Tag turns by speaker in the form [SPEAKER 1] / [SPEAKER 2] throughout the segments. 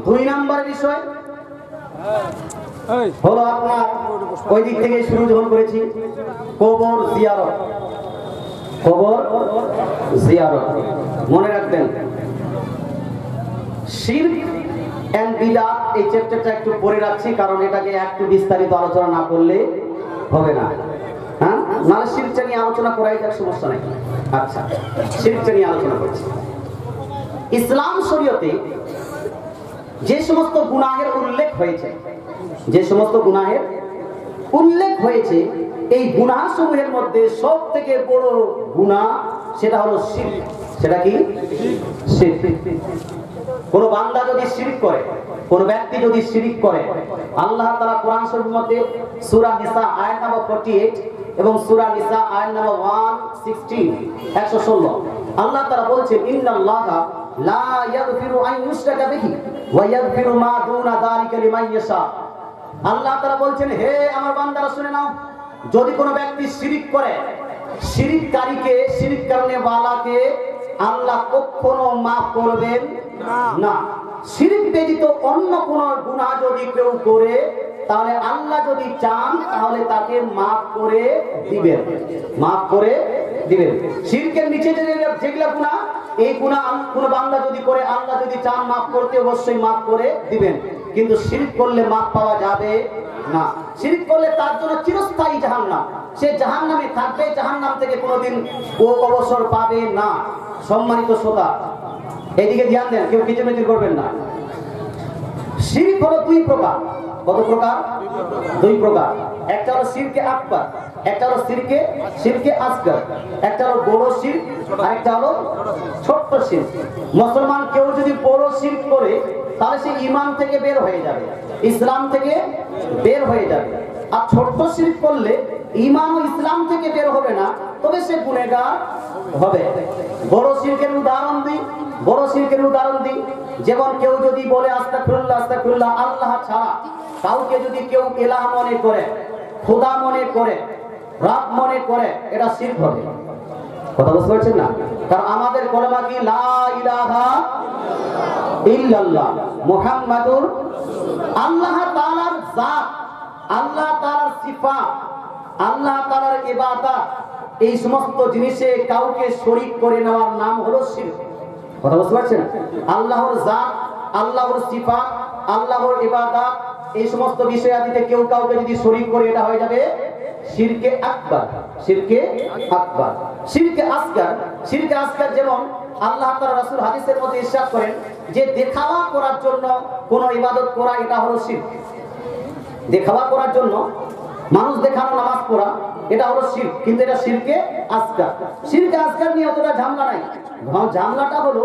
[SPEAKER 1] দুই নাম্বার বিষয় হলো আপনার ওই দিক থেকে শুরু যখন করেছি কবর জিয়ারত। কবর জিয়ারত মনে রাখবেন। শিরক এন্ড বিদআত এই চ্যাপ্টারটা একটু পড়ে রাখছি, কারণ এটাকে একটু বিস্তারিত আলোচনা না করলে হবে না। হ্যাঁ, নাহলে শিরকটা নিয়ে আলোচনা করাই যাক, সমস্যা নেই। আচ্ছা, শিরকটা নিয়ে আলোচনা করছি। ইসলাম শরীয়তে যে সমস্ত গুনাহের উল্লেখ হয়েছে, যে সমস্ত গুনাহের উল্লেখ হয়েছে, এই গুনাহসমূহের মধ্যে সব থেকে বড় গুনাহ সেটা হলো শিরক। সেটা কি? শিরক। কোন বান্দা যদি শিরক করে, কোন ব্যক্তি যদি শিরক করে, আল্লাহ তাআলা কোরআন শরীফের মধ্যে সূরা নিসা আয়াত নম্বর 48 এবং সূরা নিসা আয়াত নম্বর 116 আল্লাহ তাআলা বলছেন, ইন্নাল্লাহা লা ইয়াগফিরু আন ইউশরাকা বিহি ওয়া ইয়াগফিরু মা দুনা যালিকা লিমান ইয়াশা। আল্লাহ তাআলা বলছেন, হে আমার বান্দারা শুনে নাও, যদি কোনো ব্যক্তি শিরক করে, শিরককারীকে, শিরক করনে ওয়ালাকে আল্লাহ কখনো maaf করবেন না। শিরক ব্যতীত অন্য কোন গুনাহ যদি কেউ করে, তাহলে আল্লাহ যদি চান তাহলে তাকে maaf করে দিবেন, maaf করে দিবেন। শিরকের নিচে যেগুলা গুনাহ, এই গুনাহ কোন বান্দা যদি করে, আল্লাহ যদি চান maaf করতে, অবশ্যই maaf করে দিবেন। কিন্তু শিরক করলে maaf পাওয়া যাবে না। শিরক করলে তার জন্য চিরস্থায়ী জাহান্নাম, সে জাহান্নামে থাকবে, জাহান্নাম থেকে কোনোদিন ও অবসর পাবে না। সম্মানিত শ্রোতা, এদিকে ধ্যান দেন, কেউ কিচিরমিচির করবেন না। শিরক হলো দুই প্রকার। কত প্রকার? দুই প্রকার। একটা হলো শিরকে আকবার, একটা হলো শিরকে আসগর। একটা হলো বড় শিরক, আর একটা হলো ছোট শিরক। মুসলমান কেউ যদি বড় শিরক করে, তাহলে সে ঈমান থেকে বের হয়ে যাবে, ইসলাম থেকে বের হয়ে যাবে। আর ছোট শিরক করলে ঈমান ও ইসলাম থেকে বের হবে না, তবে সে গুনাহগার হবে। বড় শিরকের উদাহরণ দিই, বড় শিরকের উদাহরণ দিই। যেমন কেউ যদি বলে আস্তাগফিরুল্লাহ আস্তাগফিরুল্লাহ, আল্লাহ ছাড়া কাউকে যদি কেউ ইলাহ মনে করে, খোদা মনে করে, রব মনে করে, এটা শিরক হবে। কথা বুঝতে পারছেন না? কারণ আমাদের কলেমা কি? লা ইলাহা ইল্লাল্লাহ মুহাম্মাদুর। আল্লাহ তাআলার জাত, আল্লাহ তাআলার সিফাত, আল্লাহ তাআলার ইবাদত, এই সমস্ত জিনিসে কাউকে শরীক করে নেওয়ার নাম হলো শিরক। কথা বুঝতে পারছেন? আল্লাহর জাত, আল্লাহর সিফাত, আল্লাহর ইবাদত, এই সমস্ত বিষয়াদিতে কেউ কাউকে যদি শরীক করে, এটা হয়ে যাবে শিরকে আকবার। শিরকে আকবার। শিরকে আসগর, শিরকে আসগর যেমন আল্লাহ তাআলা রাসূল হাদিসের মধ্যে ইরশাদ করেন যে দেখাওয়া করার জন্য কোন ইবাদত করা, এটা হলো শিরক। দেখাওয়া করার জন্য মানুষ দেখানো নামাজ পড়া, এটা হলো শিরক, কিন্তু এটা শিরকে আসগর। শিরকে আসগর নিয়ে অতটা ঝামেলা নাই। ঝামেলাটা হলো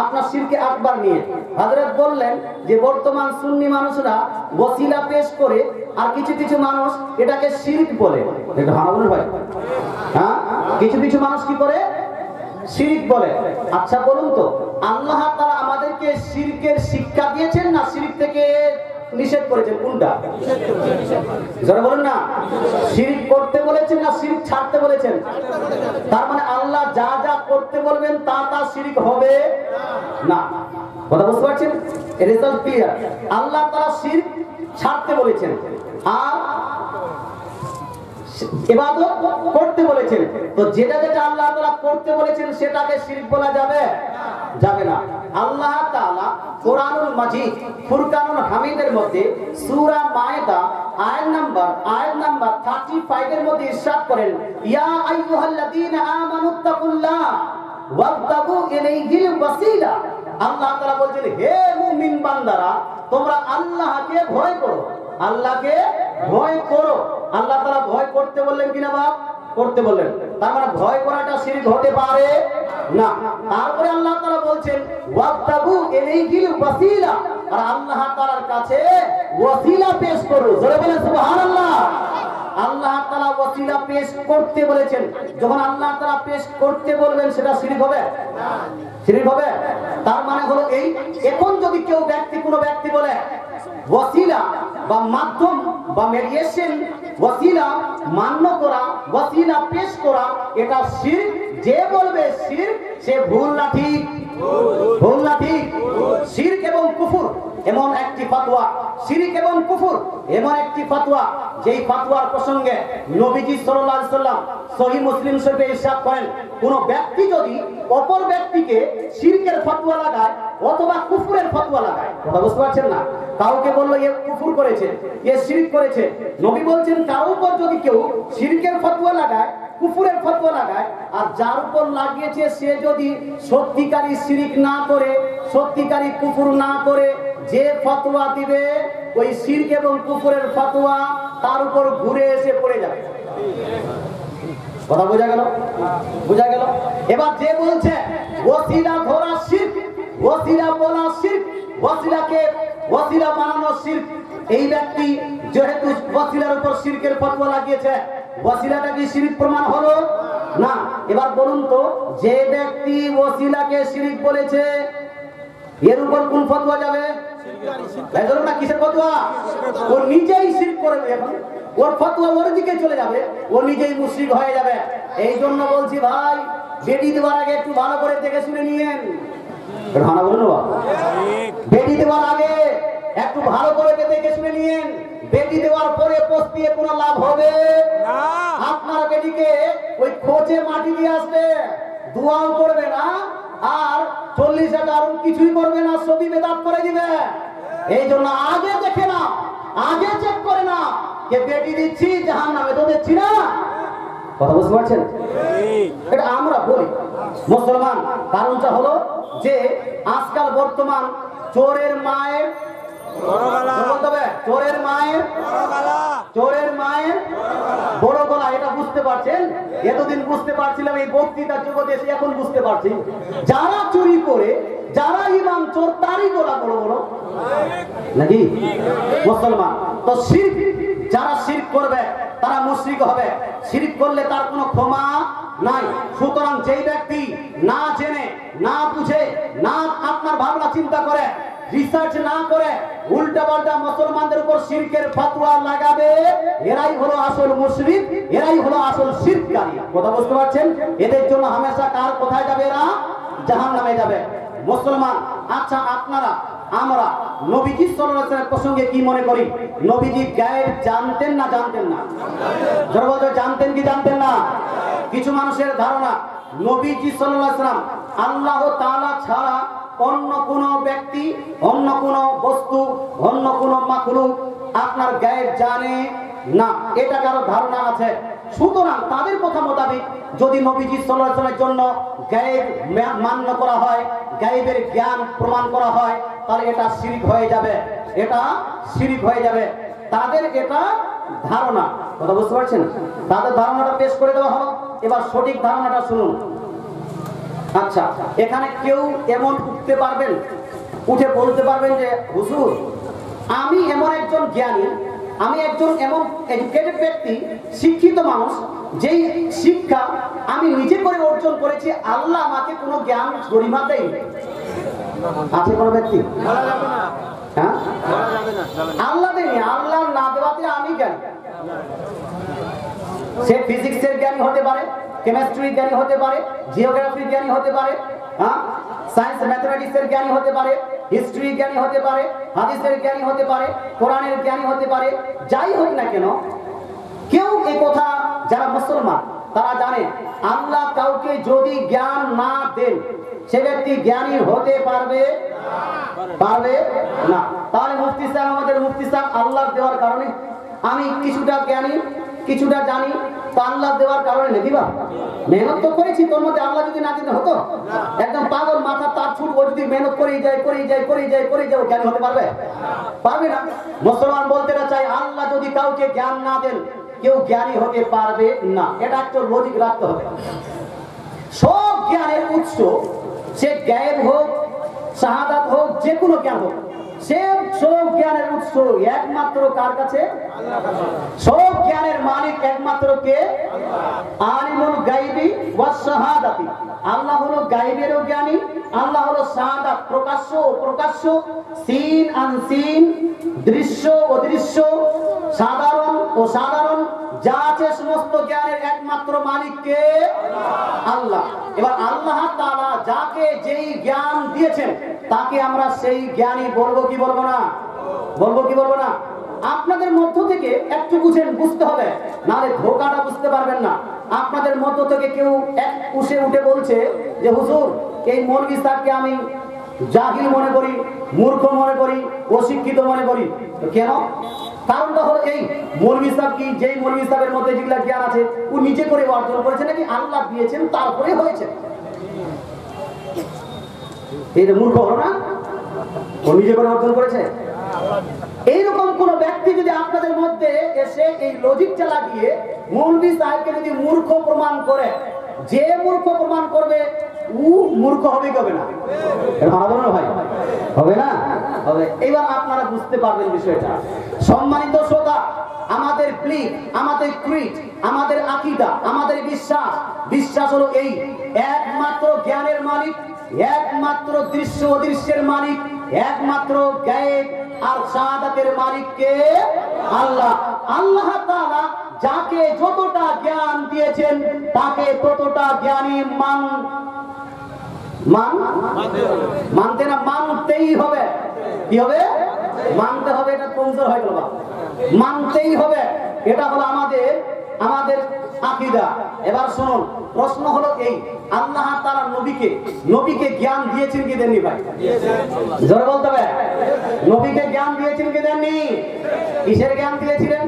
[SPEAKER 1] আপনার শিরকে আকবার নিয়ে। হযরত বললেন যে বর্তমান সুন্নি মানুষরা ওসিলা পেশ করে, আর কিছু কিছু মানুষ এটাকে শিরক বলে। এটা ভালো ভাই, হ্যাঁ, কিছু কিছু মানুষ কি করে? শিরক বলে। আচ্ছা বলুন তো, আল্লাহ তাআলা আমাদেরকে শিরকের শিক্ষা দিয়েছেন না শিরক থেকে নিষেধ করেছেন? কোনটা? যারা বলেন না, শিরক করতে বলেছেন না শিরক ছাড়তে বলেছেন? তার মানে আল্লাহ যা যা করতে বলবেন তা তা শিরক হবে না। কথা বুঝতে পারছেন? Result clear. আল্লাহ তাআলা শিরক ছাড়তে বলেছেন আর ইবাদত করতে বলেছেন। তো যেটা যেটা আল্লাহ তাআলা করতে বলেছেন সেটাকে শিরক বলা যাবে? যাবে না। আল্লাহ তাআলা কোরআনুল মাজিদ ফুরকানুল হামিদের মধ্যে সূরা মায়েদা আয়াত নাম্বার 35 এর মধ্যে ইরশাদ করেন, ইয়া আইয়ুহাল্লাযীনা আমানুত্তাকুল্লাহ ওয়াবতাগু ইলাইহিল ওয়াসিলা। আল্লাহ তাআলা বলেন, হে মুমিন বান্দারা, তোমরা আল্লাহকে ভয় করো, আল্লাহকে ভয় করো। আল্লাহ তাআলা ভয় করতে বললেন কিনা বাপ? করতে বললেন। তার মানে ভয় করাটা শিরক হতে পারে না। তারপরে আল্লাহ তাআলা বলছেন ওয়াবতাগু ইলাইহিল ওয়াসিলা, আর আল্লাহ তাআলার কাছে ওয়াসিলা পেশ করো। জোরে বলেন সুবহানাল্লাহ। আল্লাহ তাআলা ওয়াসিলা পেশ করতে বলেছেন। যখন আল্লাহ তাআলা পেশ করতে বলবেন, সেটা শিরক হবে না? শিরক হবে। তার মানে হলো এই, এখন যদি কেউ ব্যক্তি, কোনো ব্যক্তি বলে ওয়াসিলা বা মাধ্যম বা মেডিয়েশন, ওয়াসিলা মান্য করা, ওয়াসিলা পেশ করা, এটা শিরক। যে বলবে শিরক, সে ভুল না ঠিক? ভুল না ঠিক? শিরক এবং কুফর এমন একটি ফতোয়া, শিরক এবং কুফর এমন একটি ফতোয়া, যেই ফতোয়ার প্রসঙ্গে নবীজি সাল্লাল্লাহু আলাইহি সাল্লাম সহিহ মুসলিম শরীফে ইরশাদ করেন, কোন ব্যক্তি যদি অপর ব্যক্তিকে শিরকের ফতোয়া লাগায় অথবা কুফরের ফতোয়া লাগায়, কথা বুঝতে পারছেন না? কাউকে বললো এ কুফর করেছে, এ শিরক করেছে, নবী বলছেন কারোর উপর যদি কেউ শিরকের ফতোয়া লাগায়, কুফরের ফতোয়া লাগায়, আর যার উপর লাগিয়েছে সে যদি সত্যিকারী শিরক না করে, সত্যিকারী কুফর না করে যে ফতোয়া দিবে, ওই শিরক এবং কুফরের ফতোয়া তার উপর ঘুরে এসে পড়ে যাবে। কথা বোঝা গেল? বোঝা গেল? এবার যে বলছে ওসিলা ধরা শিরক, ওসিলা বলা শিরক, ওসিলাকে ওসিলা বানানো শিরক, এই ব্যক্তি যেহেতু ওসিলার উপর শিরকের ফতোয়া লাগিয়েছে, ওসিলাটা কি শিরক প্রমাণ হলো না? এবার বলুন তো, যে ব্যক্তি ওসিলাকে শিরক বলেছে এর উপর কোন ফতোয়া যাবে? ধরুন না, কিসের ফতোয়া? ও নিজেই শিরক করবে, এখন ওর ফতোয়া ওর দিকে চলে যাবে, ও নিজেই মুশরিক হয়ে যাবে। এই জন্য বলছি ভাই, বেটি দেওয়ার আগে একটু ভালো করে দেখে শুনে নিয়েন। ভালো বলুন না, বেটি দেওয়ার আগে একটু ভালো করে দেখে শুনে নিয়েন। বেটি দেওয়ার পরে পস্তিয়ে কোনো লাভ হবে না। আপনার বেটিকে ওই খোঁজে মাটি দিয়ে আসবে, দোয়াও করবে না, আর 40,000 কিছুই করবে না, সবই বেদাত করে দিবে। এই জন্য আগে দেখে না, আগে চেক করে না যে বেটি দিচ্ছি জাহান্নামে তো দিচ্ছি না। কথা বুঝতে পারছেন? এটা আমরা বলি মুসলমান, কারণটা হলো যে আজকাল বর্তমান চোরের মায়ের চোরের মায়ের বড় গলা, এটা বুঝতে পারছেন? এতদিন বুঝতে পারছিলাম, এই বক্তৃতার জগতে এসে এখন বুঝতে পারছি, যারা চুরি করে, যারা ইমাম চোর, তারই গলা বড় বড় নাকি মুসলমান। তো শিরক, যারা শিরক করবে তারা মুশরিক হবে, শিরক করলে তার কোনো ক্ষমা নাই। সুতরাং যেই ব্যক্তি না জেনে, না বুঝে, না আপনার ভাবনা চিন্তা করে, রিসার্চ না করে উল্টা পাল্টা মুসলমানদের উপর শিরকের ফতোয়া লাগাবে, এরাই হলো আসল মুশরিক, এরাই হলো আসল শিরককারী। কথা বুঝতে পারছেন? এদের জন্য হামেশা কার কোথায় যাবে? এরা জাহান্নামে যাবে। মুসলমান, আচ্ছা আপনারা আমরা নবীজি সাল্লাল্লাহু আলাইহি ওয়াসাল্লামের প্রসঙ্গে কি মনে করি? নবীজি গায়েব জানতেন না জানতেন না? জোরে জানতেন কি জানতেন না? কিছু মানুষের ধারণা নবীজি সাল্লাল্লাহু আলাইহি ওয়াসাল্লাম আল্লাহ তাআলা ছাড়া অন্য কোন ব্যক্তি, অন্য কোন বস্তু, অন্য কোন মাখলুক আপনার গায়েব জানে না, এটা কারো ধারণা আছে। সুতরাং তাদের কথা মোতাবেক যদি নবীজি সাল্লাল্লাহু আলাইহি ওয়াসাল্লামের জন্য গায়েব মান্য করা হয়, গায়েবের জ্ঞান প্রমাণ করা হয়, তাহলে এটা শিরক হয়ে যাবে, এটা শিরক হয়ে যাবে। তাদের এটা ধারণা। কথা বুঝতে পারছেন? তাদের ধারণাটা পেশ করে দেওয়া হলো, এবার সঠিক ধারণাটা শুনুন। আচ্ছা, এখানে কেউ এমন উঠতে পারবেন, উঠে বলতে পারবেন যে হুজুর আমি এমন একজন জ্ঞানী, আমি একজন এমন এডুকেটেড ব্যক্তি, শিক্ষিত মানুষ, যেই শিক্ষা আমি নিজে করে অর্জন করেছি, আল্লাহ আমাকে কোনো জ্ঞান গরিমা দেয়নি? আছে কোনো ব্যক্তি? হ্যাঁ, আল্লাহ দেয়নি, আল্লাহ না দেওয়াতে আমি জ্ঞানী। সে ফিজিক্সের জ্ঞানী হতে পারে, কেমিস্ট্রির জ্ঞানী হতে পারে, জিওগ্রাফির জ্ঞানী হতে পারে, সায়েন্স ম্যাথমেটিক্সের জ্ঞানী হতে পারে, হিস্ট্রি জ্ঞানী হতে পারে, হাদিসের জ্ঞানী হতে পারে, কোরআনের জ্ঞানী হতে পারে। যাই হোক না কেন, কেউ এই কথা, যারা মুসলমান তারা জানে আল্লাহ কাউকে যদি জ্ঞান না দেন সে ব্যক্তি জ্ঞানী হতে পারবে পারবে না। তাহলে মুফতি সাহেব, আমাদের মুফতি সাহেব আল্লাহ দেওয়ার কারণে আমি কিছুটা জ্ঞানী, কিছুটা জানি, তো আল্লাহ দেওয়ার কারণে নেই দিবা। মেহনত তো করেছি, তোর মধ্যে আল্লাহ যদি না দিতে হতো, একদম পাগল মাথা তার ছুট, ও যদি মেহনত করেই যায় জ্ঞানী হতে পারবে? পারবে না। মুসলমান বলতে চাই, আল্লাহ যদি কাউকে জ্ঞান না দেন কেউ জ্ঞানী হতে পারবে না। এটা একটা লজিক রাখতে হবে। সব জ্ঞানের উৎস, সে গায়েব হোক, শাহাদাত হোক, যে কোনো জ্ঞান হোক, সব জ্ঞানের উৎস একমাত্র কার কাছে? সব জ্ঞানের মালিক একমাত্র কে? আলিমুল গায়বি ওয়াস শাহাদাতি। আল্লাহ হলো গায়বেরও জ্ঞানী, আল্লাহ হলো শাহাদাত, প্রকাশ্য ও প্রকাশ্য, সিন আনসিন, দৃশ্য অদৃশ্য, সাধারণ ও সাধারণ যা আছে সমস্ত জ্ঞানের একমাত্র মালিক কে? আল্লাহ। এবার আল্লাহ তাআলা যাকে যেই জ্ঞান দিয়েছেন তাকে আমরা সেই জ্ঞানী বলবো কি বলবো না? বলবো কি বলবো না? আপনাদের মধ্য থেকে একটু বুঝতে হবে, নাহলে ধোকাটা বুঝতে পারবেন না। আপনাদের মধ্য থেকে কেউ এক উঠে বলছে যে হুজুর, এই মৌলভী সাহেবকে আমি জাহিল মনে করি, মূর্খ মনে করি, অশিক্ষিত মনে করি। কেন? কারণটা হলো এই, মৌলভী সাহেব কি, যেই মৌলভী সাহেবের মধ্যে যেগুলা জ্ঞান আছে ও নিজে করে অর্জন করেছে নাকি আল্লাহ দিয়েছেন তারপরে হয়েছে? এই যে মূর্খ হলো না, ও নিজে করে অর্জন করেছে। এইরকম কোন ব্যক্তি যদি আপনাদের মধ্যে এসে এই লজিকটা লাগিয়ে মৌলভী সাহেবকে যদি মূর্খ প্রমাণ করে, যে মূর্খ প্রমাণ করবে ও মূর্খ হবে কি হবে না? ভাই হবে না? হবে। এবার আপনারা বুঝতে পারবেন বিষয়টা। সম্মানিত শ্রোতা, আমাদের প্লিট, আমাদের ক্রিট, আমাদের আকীদা, আমাদের বিশ্বাস হলো এই, একমাত্র জ্ঞানের মালিক, একমাত্র দৃশ্য অদৃশ্যের মালিক, একমাত্র গায়েব আর শাহাদাতের মালিক কে? আল্লাহ। আল্লাহ তাআলা যাকে যতটা জ্ঞান দিয়েছেন তাকে ততটা জ্ঞানী মানতে না মানতেই হবে। কি হবে? মানতে হবে। এটা কমজোর হয়ে গেল, মানতেই হবে। এটা হলো আমাদের আকীদা। এবার শুনুন, প্রশ্ন হলো এই, আল্লাহ তাআলা নবীকে জ্ঞান দিয়েছেন কি দেননি ভাই? জোরে বলতে হবে। নবীকে জ্ঞান দিয়েছেন কি দেননি? কিসের জ্ঞান দিয়েছিলেন?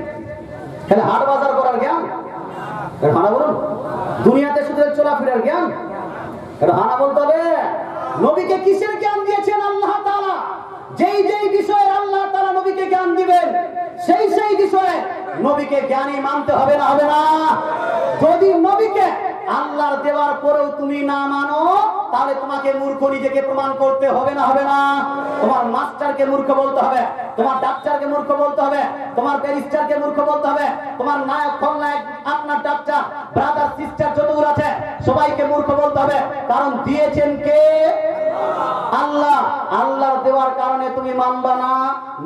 [SPEAKER 1] তাহলে হাট বাজার করার জ্ঞান? হানা বলুন। দুনিয়াতে শুধু চলাফেরার জ্ঞান? হানা বলতে হবে। নবীকে কিসের জ্ঞান দিয়েছেন আল্লাহ তাআলা? যেই বিষয়ে আল্লাহ তাআলা নবীকে জ্ঞান দিবেন সেই বিষয়ে নবীকে জ্ঞানী মানতে হবে না? হবে না? যদি নবীকে আল্লাহর দেওয়ার পরেও তুমি না মানো তাহলে তোমাকে মূর্খ নিজেকে প্রমাণ করতে হবে না? হবে না? তোমার মাস্টারকে মূর্খ বলতে হবে, তোমার ডাক্তারকে মূর্খ বলতে হবে, তোমার ব্যারিস্টারকে মূর্খ বলতে হবে, তোমার নায়ক খলনায়ক, আপনার ডাক্তার, ব্রাদার সিস্টার যতগুলো আছে সবাইকে মূর্খ বলতে হবে। কারণ দিয়েছেন কে? আল্লাহ। আল্লাহর দেওয়ার কারণে তুমি মানবা না,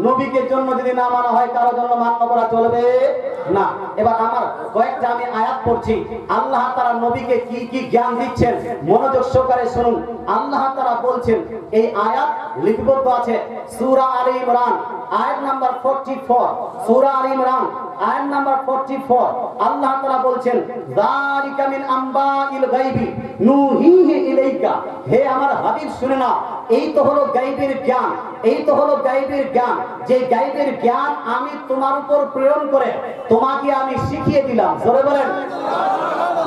[SPEAKER 1] নবীকে জন্য যদি না মানা হয় কারোর জন্য মান্য করা চলবে না। এবার আমার কয়েকটা আমি আয়াত পড়ছি, আল্লাহ তাআলা নবীকে কি কি জ্ঞান দিচ্ছেন মনোযোগ সহকারে শুনুন। আল্লাহ তাআলা বলছেন, এই আয়াত লিপিবদ্ধ আছে সূরা আলে ইমরান আয়াত নাম্বার 44। সূরা আলে ইমরান আয়াত নাম্বার 44 আল্লাহ তাআলা বলছেন, যালিকা মিন আম্বাইল গায়বি নুহিহি ইলাইকা। হে আমার হাবিব শুনে নাও, এই তো হলো গায়বের জ্ঞান, এই তো হলো গায়বের জ্ঞান, যে গায়বের জ্ঞান আমি তোমার উপর প্রেরণ করে তোমাকে আমি শিখিয়ে দিলাম। জোরে বলেন,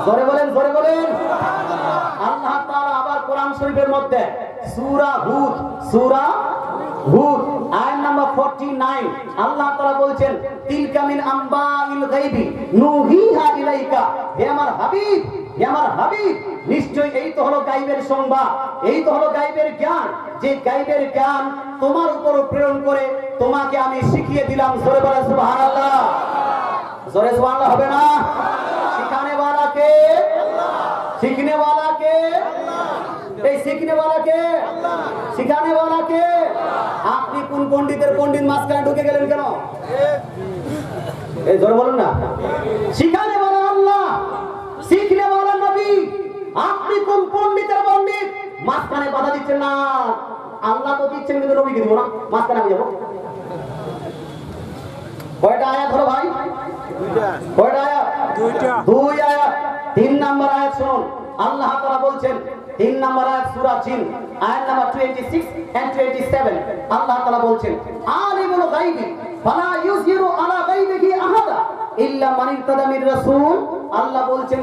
[SPEAKER 1] জোরে বলেন, জোরে বলেন। আল্লাহ তাআলা আবার কোরআন শরীফের মধ্যে সূরা হুদ আয়াত নাম্বার 49 আল্লাহ তাআলা বলছেন, তিলকা মিন আম্বাইল গায়বি নুহিহা ইলাইকা। হে আমার হাবিব, হে আমার হাবিব, নিশ্চয়ই এই তো হলো গায়বের সংবাদ, এই তো হলো গায়বের জ্ঞান, যে গায়বের জ্ঞান তোমার উপর প্রেরণ করে তোমাকে আমি শিখিয়ে দিলাম। জোরে বলেন সুবহানাল্লাহ। জোরে সুবহানাল্লাহ হবে না? শিখানে वाला কে? सीखने वाला के? सीखने वाला के? सिखाने वाला के? আপনি কোন পণ্ডিতের পণ্ডিত মাঝখানে ঢুকে গেলেন কেন? এই জোরে বলুন না। শিখানে वाला আল্লাহ, सीखने वाला নবী। আপনি কোন পণ্ডিতের পণ্ডিত মাঝখানে বাধা দিচ্ছেন না? আল্লাহ তো দিচ্ছেন কিন্তু নবীকে দিব না, মাঝখানে আমি যাব। কয়টা আয়াত হলো ভাই? কয়টা আয়াত? দুই আয়াত। 3 নাম্বার আয়াত শুনুন, আল্লাহ তাআলা বলছেন 3 নাম্বার আয়াত সূরা জিন আয়াত নাম্বার 26 and 27 আল্লাহ তাআলা বলছেন, আলিমুল গায়বি ফালা ইউযিরু আলা গায়বিহি আহাদা ইল্লা মান ইরতাদা মির রাসূল। আল্লাহ বলছেন,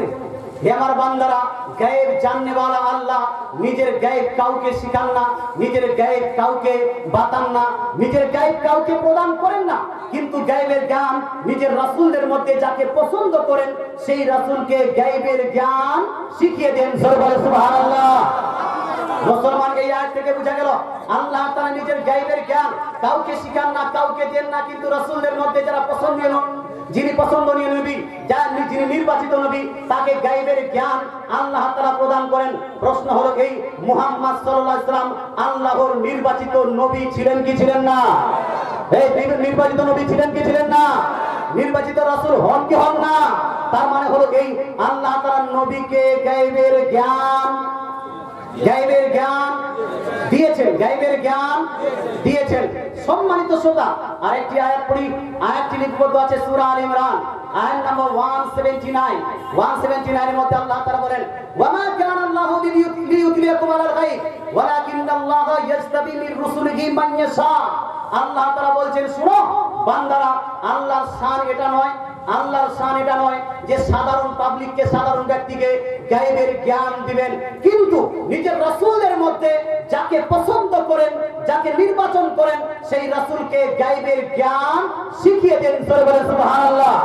[SPEAKER 1] হে আমার বান্দারা, গায়েব জাননে वाला আল্লাহ নিজের গায়েব কাউকে শিখান না, নিজের গায়েব কাউকে বাতান না, নিজের গায়েব কাউকে প্রদান করেন না, কিন্তু গায়েবের জ্ঞান নিজের রাসূলদের মধ্যে যাকে পছন্দ করেন সেই রাসূলকে গায়েবের জ্ঞান শিখিয়ে দেন। সুবহানাল্লাহ। মুসলমান এই আয়াত থেকে বোঝা গেল আল্লাহ তাআলা নিজের গায়েবের জ্ঞান কাউকে শিখান না, কাউকে দেন না, কিন্তু রাসূলদের মধ্যে যারা পছন্দনীয়, যিনি পছন্দনীয় নবী, যিনি নির্বাচিত নবী, তাকে গায়েবের জ্ঞান আল্লাহ তাআলা প্রদান করেন। প্রশ্ন হলো এই, মুহাম্মদ সাল্লাল্লাহু আলাইহি ওয়াসাল্লাম আল্লাহর নির্বাচিত নবী ছিলেন কি ছিলেন না? এই নির্বাচিত নবী ছিলেন কি ছিলেন না? নির্বাচিত রাসূল হন কি হন না? তার মানে হলো এই আল্লাহ তাআলা নবীকে গায়বের জ্ঞান দিয়েছেন, গায়বের জ্ঞান দিয়েছেন। সম্মানিত শ্রোতা, আরেকটি আয়াত পড়ি। আয়াতটি লিপিবদ্ধ আছে সূরা আলে ইমরান আয়াত নম্বর 179 এর মধ্যে আল্লাহ তাআলা বলেন, ওয়ামা কানা আল্লাহু লিইউতলিয়াকুম আলাল গায়ব ওয়ালাকিন্নাল্লাহা ইয়াজতাবি মির রুসুলিহি মান ইয়াশা। আল্লাহ তাআলা বলছেন, শুনো বান্দারা, আল্লাহর শান এটা নয় যে সাধারণ পাবলিককে, সাধারণ ব্যক্তিকে গায়বের জ্ঞান দিবেন, কিন্তু নিজের রাসূলের মধ্যে যাকে পছন্দ করেন, যাকে নির্বাচন করেন, সেই রাসূলকে গায়বের জ্ঞান শিখিয়ে দেন। সুবহানাল্লাহ।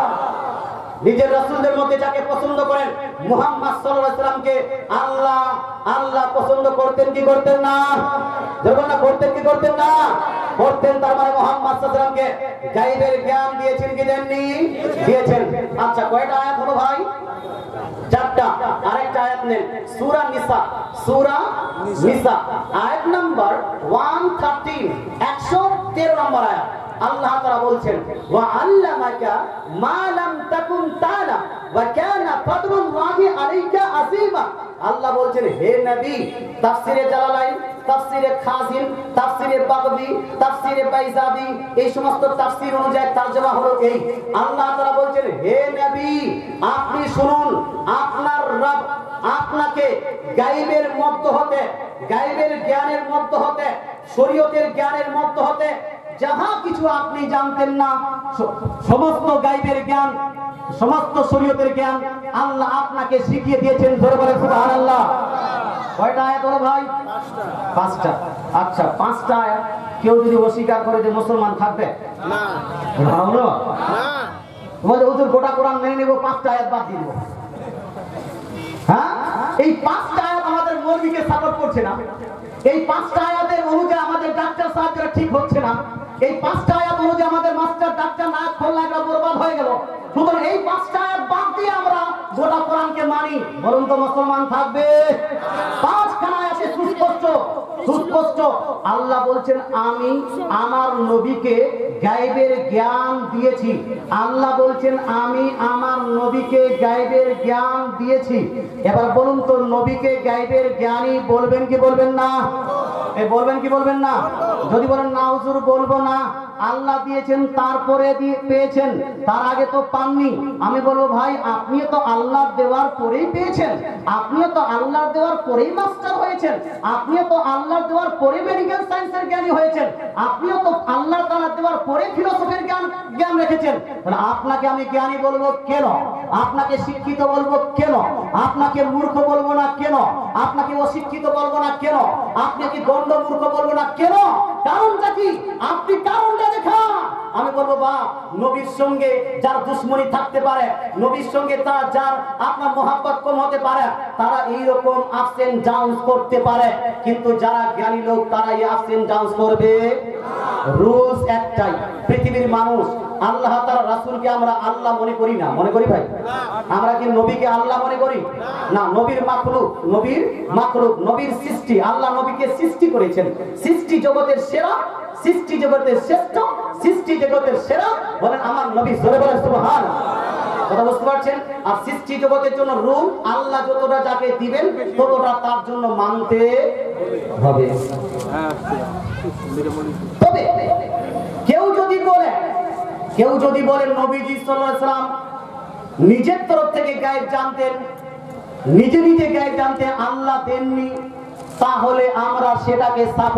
[SPEAKER 1] নিজের রাসূলদের মধ্যে যাকে পছন্দ করেন, মুহাম্মদ সাল্লাল্লাহু আলাইহি সাল্লামকে আল্লাহ পছন্দ করতেন কি করতেন না? যখন না করতেন কি করতেন না? করতেন। তার মানে মুহাম্মদ সাল্লাল্লাহু আলাইহি সাল্লামকে গায়বের জ্ঞান দিয়েছেন কি দেননি? দিয়েছেন। আচ্ছা, কয়টা আয়াত হলো ভাই? 4টা। আরেকটা আয়াত নেন, সূরা নিসা আয়াত নাম্বার 113, 113 নম্বর আয়াত। আল্লাহ তাআলা বলছেন, ওয়া আল্লামাকা মা লাম তাকুন তাআলাম ওয়া কানা ফাদলুল্লাহি আলাইকা আযীমা। আল্লাহ বলছেন, হে নবী, তাফসিরে জালালাইন, তাফসিরে খাজিন, তাফসিরে বাগবি, তাফসিরে বাইজাবি, এই সমস্ত তাফসির অনুযায়ী তরজমা হলো এই। আল্লাহ তাআলা বলছেন, হে নবী, আপনি শুনুন, আপনার রব আপনাকে গায়বের মধ্য হতে, গায়বের জ্ঞানের মধ্য হতে, শরীয়তের জ্ঞানের মধ্য হতে যাহা কিছু আপনি জানতেন না, সমস্ত গায়বের জ্ঞান, সমস্ত শরীয়তের জ্ঞান আল্লাহ আপনাকে শিখিয়ে দিয়েছেন। জোরে বলে সুবহানাল্লাহ। কয়টা আয়াত হলো ভাই? 5টা। আচ্ছা, 5টা আয়াত কেউ যদি অস্বীকার করে যে মুসলমান থাকবে না, বলে হুজুর গোটা কোরআন মেনে নেব, 5টা আয়াত বাদ দিয়ে দেব। হ্যাঁ, এই 5টা আয়াত আমাদের মৌলবীকে সাপোর্ট করছে না। এই 5টা আয়াতের অনুযায়ী আমাদের ডাক্তার সাহেবরা ঠিক হচ্ছে না। এই 5টা আয়াত অনুযায়ী আমাদের মাস্টার ডাক্তার না খোলা একটা বরবাদ হয়ে গেল। সুতরাং এই 5টা আয়াত বাদ দিয়ে আমরা গোটা কোরআনকে মানি, বরং তো মুসলমান থাকবে। 5খানা আয়াতে সুস্পষ্ট আল্লাহ বলছেন, আমি আমার নবীকে গায়বের জ্ঞান দিয়েছি। আল্লাহ বলছেন, আমি আমার নবীকে গায়বের জ্ঞান দিয়েছি। এবার বলুন তো, নবীকে গায়বের জ্ঞানী বলবেন কি বলবেন না? বলবেন কি বলবেন না? যদি বলেন না হুজুর বলবো না, আল্লাহ দিয়েছেন তারপরে পেয়েছেন, তার আগে তো পাননি, আমি বলবো ভাই, আপনিও তো আল্লাহ দেওয়ার পরেই পেয়েছেন, আপনিও তো আল্লাহ দেওয়ার পরেই মাস্টার হয়েছেন, আপনিও তো আল্লাহ দেওয়ার পরে মেডিকেল সায়েন্সের জ্ঞানী হয়েছেন, আপনিও তো আল্লাহ তাআলা দেওয়ার পরে ফিলোসফির জ্ঞান রেখেছেন। তাহলে আপনাকে আমি জ্ঞানী বলবো কেন? আপনাকে শিক্ষিত বলবো কেন? আপনাকে মূর্খ বলবো না কেন? আপনাকে অশিক্ষিত বলবো না কেন? আপনাকে গণ্ড মূর্খ বলবো না কেন? কারণটা কি? আপনি কারণটা দেখা। আমি বলবো, বা নবীর সঙ্গে যার দুশ্মনী থাকতে পারে, নবীর সঙ্গে যার আপনার মহব্বত কম হতে পারে, তারা এইরকম আপস এন্ড ডাউনস করতে পারে, কিন্তু যারা জ্ঞানী লোক তারা এই আপস এন্ড ডাউনস করবে। রুলস একটাই, পৃথিবীর মানুষ আল্লাহ তাআলা রাসূলকে আমরা আল্লাহ মনে করি না, মনে করি ভাই? আমরা কি নবীকে আল্লাহ মনে করি না? নবীর মাখলুক, নবীর সৃষ্টি। আল্লাহ নবীকে সৃষ্টি করেছেন, সৃষ্টি জগতের সেরা, সৃষ্টি জগতের শ্রেষ্ঠ, সৃষ্টি জগতের সেরা বলেন আমার নবী। জোরে বলেন সুবহানাল্লাহ। কথা বুঝতে পারছেন? আর সৃষ্টি জগতের জন্য রুল, আল্লাহ যতটা যাকে দিবেন ততটা তার জন্য মানতে হবে। তবে কেউ যদি বলে নবীজি সাল্লাল্লাহু আলাইহি সাল্লাম নিজের তরফ থেকে গায়েব জানতেন, নিজে গায়েব জানতে আল্লাহ দেননি, তাহলে আমরা সেটাকে সাপোর্ট